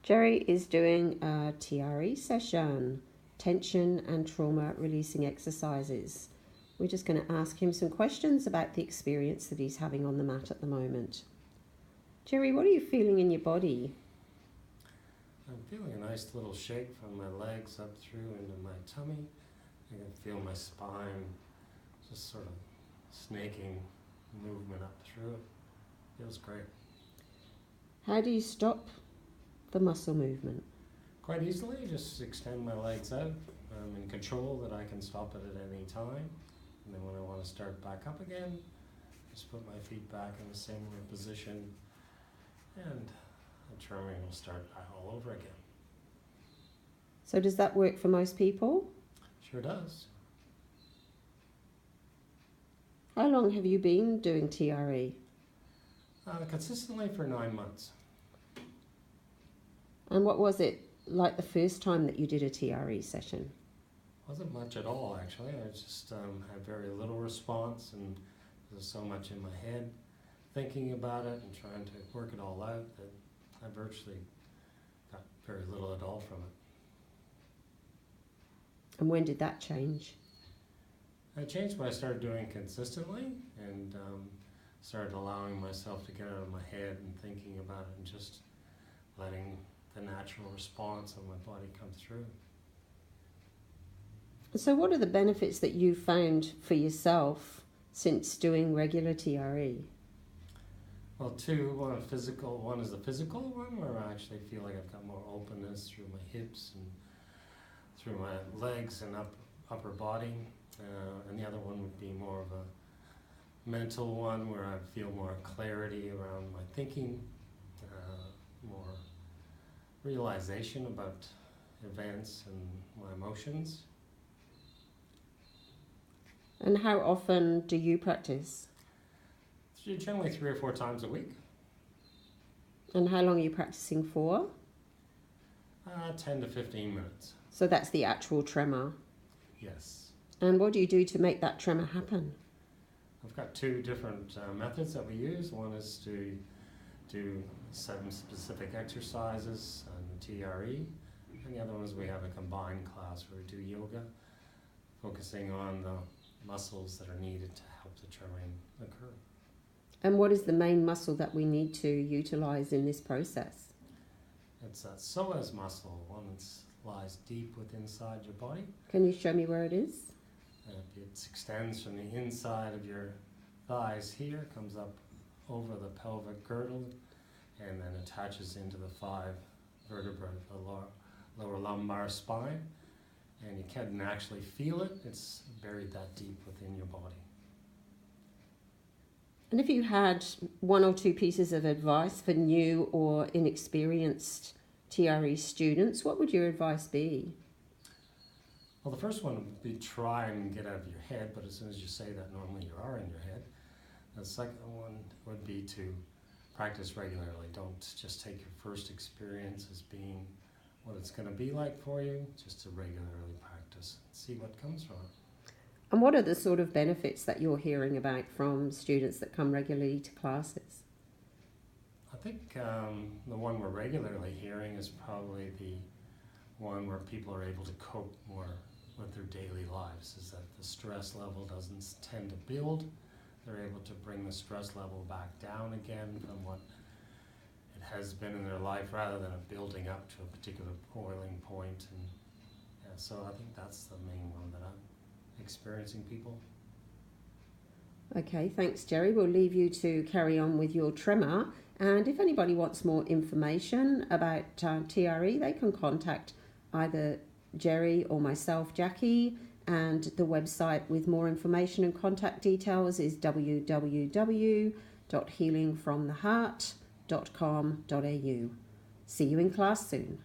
Gerry is doing a TRE session, tension and trauma releasing exercises. We're just going to ask him some questions about the experience that he's having on the mat at the moment. Gerry, what are you feeling in your body? I'm feeling a nice little shake from my legs up through into my tummy. I can feel my spine just sort of snaking movement up through it. Feels great. How do you stop the muscle movement? Quite easily, just extend my legs out. I'm in control that I can stop it at any time. And then when I want to start back up again, just put my feet back in the same position and the tremor will start all over again. So does that work for most people? Sure does. How long have you been doing TRE? Consistently for 9 months. And what was it like the first time that you did a TRE session? Wasn't much at all, actually. I just had very little response, and there's so much in my head thinking about it and trying to work it all out that I virtually got very little at all from it. And when did that change? It changed when I started doing it consistently and started allowing myself to get out of my head and thinking about it and just letting the natural response of my body come through. So what are the benefits that you found for yourself since doing regular TRE? Well, two. One is the physical one, where I actually feel like I've got more openness through my hips and through my legs and upper body. And the other one would be more of a mental one, where I feel more clarity around my thinking, more realization about events and my emotions. And how often do you practice? Generally 3 or 4 times a week. And how long are you practicing for? 10 to 15 minutes. So that's the actual tremor. Yes. And what do you do to make that tremor happen? I've got 2 different methods that we use. One is to do some specific exercises on TRE, and the other one is we have a combined class where we do yoga, focusing on the muscles that are needed to help the tremor occur. And what is the main muscle that we need to utilize in this process? It's that psoas muscle, one that lies deep within inside your body. Can you show me where it is? It extends from the inside of your thighs here, comes up over the pelvic girdle, and then attaches into the 5 vertebrae of the lower lumbar spine. And you can actually feel it. It's buried that deep within your body. And if you had 1 or 2 pieces of advice for new or inexperienced TRE students, what would your advice be? Well, the first one would be try and get out of your head, but as soon as you say that, normally you are in your head. The second one would be to practice regularly. Don't just take your first experience as being what it's going to be like for you, just to regularly practice and see what comes from it. And what are the sort of benefits that you're hearing about from students that come regularly to classes? I think the one we're regularly hearing is probably the one where people are able to cope more with their daily lives, is that the stress level doesn't tend to build. They're able to bring the stress level back down again from what it has been in their life, rather than it building up to a particular boiling point. And yeah, so I think that's the main one that I'm experiencing people. Okay, thanks Gerry. We'll leave you to carry on with your tremor, and if anybody wants more information about TRE, they can contact either Gerry or myself, Jacky, and the website with more information and contact details is www.healingfromtheheart.com.au. See you in class soon.